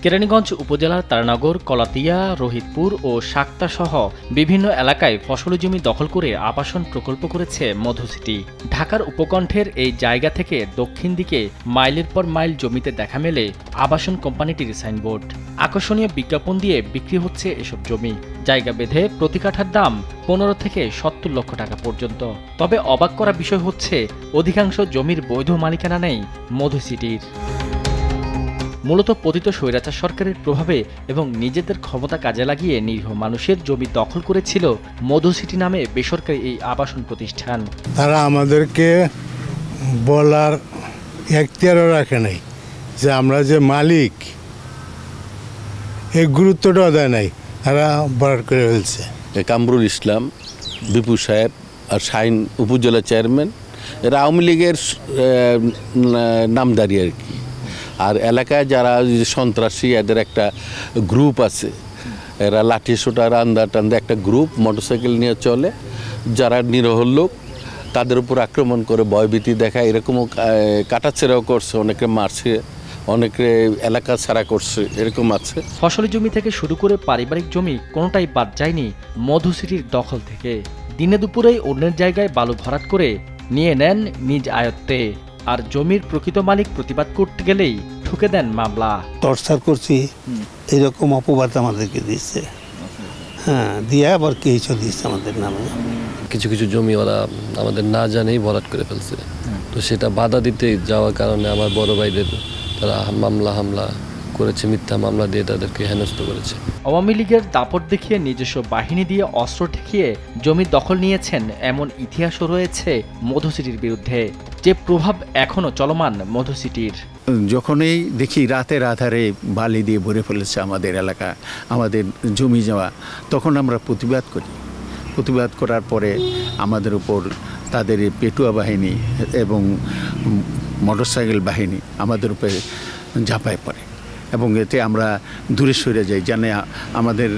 কেরানীগঞ্জ উপজেলার তারানগর, কলাতিয়া, রোহিতপুর ও শাক্তা সহ বিভিন্ন এলাকায় ফসলি জমি দখল করে আবাসন প্রকল্প করেছে মধুসিটি। ঢাকার উপকণ্ঠের এই জায়গা থেকে দক্ষিণ দিকে মাইলের পর মাইল জমিতে দেখা মেলে আবাসন কোম্পানিটির সাইনবোর্ড। আকর্ষণীয় বিজ্ঞাপন দিয়ে বিক্রি হচ্ছে এসব জমি। জায়গা বেঁধে প্রতি কাঠার দাম 15 থেকে 70 লক্ষ টাকা পর্যন্ত। তবে অবাক করা বিষয় হচ্ছে অধিকাংশ জমির বৈধ মালিকানা নেই মধুসিটির। মূলত পতিত স্বৈরাচার সরকারের প্রভাবে এবং নিজেদের ক্ষমতা কাজে লাগিয়ে নিরীহ মানুষের জমি দখল করেছিল মধুসিটি নামে বেসরকারি এই আবাসন প্রতিষ্ঠান। তারা আমাদেরকে বলার এখতিয়ারও রাখে নাই যে আমরা যে মালিক, এই গুরুত্বটাও দেয় নাই, তারা বরাদ করে ফেলছে। কামরুল ইসলাম, বিপু সাহেব আর শাহিন উপজেলা চেয়ারম্যান, এরা আওয়ামী লীগের নামদারি আর কি। আর এলাকায় যারা সন্ত্রাসী, এদের একটা গ্রুপ আছে, এরা লাঠি সোটার আন্দা টান্দা একটা গ্রুপ মোটরসাইকেল নিয়ে চলে, যারা নিরহ লোক তাদের উপর আক্রমণ করে ভয়ভীতি দেখায়, এরকমও কাটাছেড়াও করছে, অনেকে মারছে, অনেকে এলাকা ছাড়া করছে, এরকম আছে। ফসলি জমি থেকে শুরু করে পারিবারিক জমি কোনোটাই বাদ যায়নি মধুসিটির দখল থেকে। দিনে দুপুরেই অন্যের জায়গায় বালু ভরাট করে নিয়ে নেন নিজ আয়ত্তে। আর জমির প্রকৃত মালিক প্রতিবাদ করতে গেলেই ঠুকে দেন মামলা। টর্চার করছি এরকম অপবাদ আমাদেরকে দিচ্ছে, হ্যাঁ, দিয়ে আবার কিছু দিচ্ছে আমাদের নামে। কিছু কিছু জমি ওরা আমাদের না জানেই ভরাট করে ফেলছে, তো সেটা বাধা দিতে যাওয়ার কারণে আমার বড় ভাইদের তারা হামলা করেছে, মিথ্যা মামলা দিয়ে তাদেরকে হেনস্থ করেছে। আওয়ামী লীগের দাপট দেখিয়ে নিজস্ব বাহিনী দিয়ে অস্ত্র ঠেকিয়ে জমি দখল নিয়েছেন এমন ইতিহাসও রয়েছে মধুসিটির বিরুদ্ধে, যে প্রভাব এখনো চলমান মধুসিটির। যখনই দেখি রাতের আধারে বালি দিয়ে ভরে ফেলেছে আমাদের এলাকা, আমাদের জমি যাওয়া, তখন আমরা প্রতিবাদ করি। প্রতিবাদ করার পরে আমাদের উপর তাদের পেটুয়া বাহিনী এবং মোটরসাইকেল বাহিনী আমাদের উপরে ঝাঁপায় পড়ে এবং এতে আমরা দূরে সরে যাই, জানে আমাদের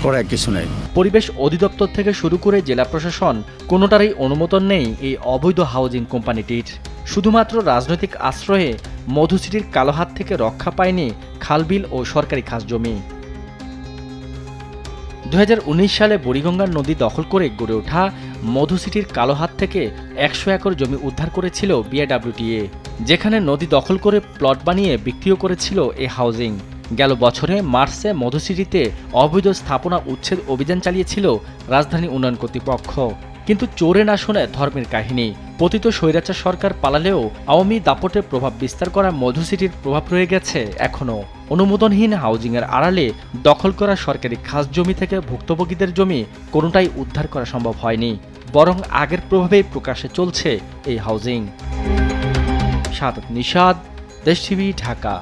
করার কিছু নাই। পরিবেশ অধিদপ্তর থেকে শুরু করে জেলা প্রশাসন কোনোটারই অনুমোদন নেই এই অবৈধ হাউজিং কোম্পানিটির। শুধুমাত্র রাজনৈতিক আশ্রয়ে মধুসিটির কালো হাত থেকে রক্ষা পায়নি খালবিল ও সরকারি খাস জমি। 2019 সালে বুড়িগঙ্গার নদী দখল করে গড়ে ওঠা মধুসিটির কালো হাত থেকে 100 একর জমি উদ্ধার করেছিল বিআইডব্লিউটিএ, যেখানে নদী দখল করে প্লট বানিয়ে বিক্রিও করেছিল এই হাউজিং। গেল বছরে মার্চে মধুসিটিতে অবৈধ স্থাপনা উচ্ছেদ অভিযান চালিয়েছিল রাজধানী উন্নয়ন কর্তৃপক্ষ। কিন্তু চোরে না শোনে ধর্মের কাহিনী। পতিত স্বৈরাচার সরকার পালালেও আওয়ামী দাপটে প্রভাব বিস্তার করা মধুসিটির প্রভাব রয়ে গেছে এখনও। অনুমোদনহীন হাউজিংয়ের আড়ালে দখল করা সরকারি খাস জমি থেকে ভুক্তভোগীদের জমি কোনোটাই উদ্ধার করা সম্ভব হয়নি, বরং আগের প্রভাবেই প্রকাশ্যে চলছে এই হাউজিং। সাদাত নিশাদ, দেশ টিভি, ঢাকা।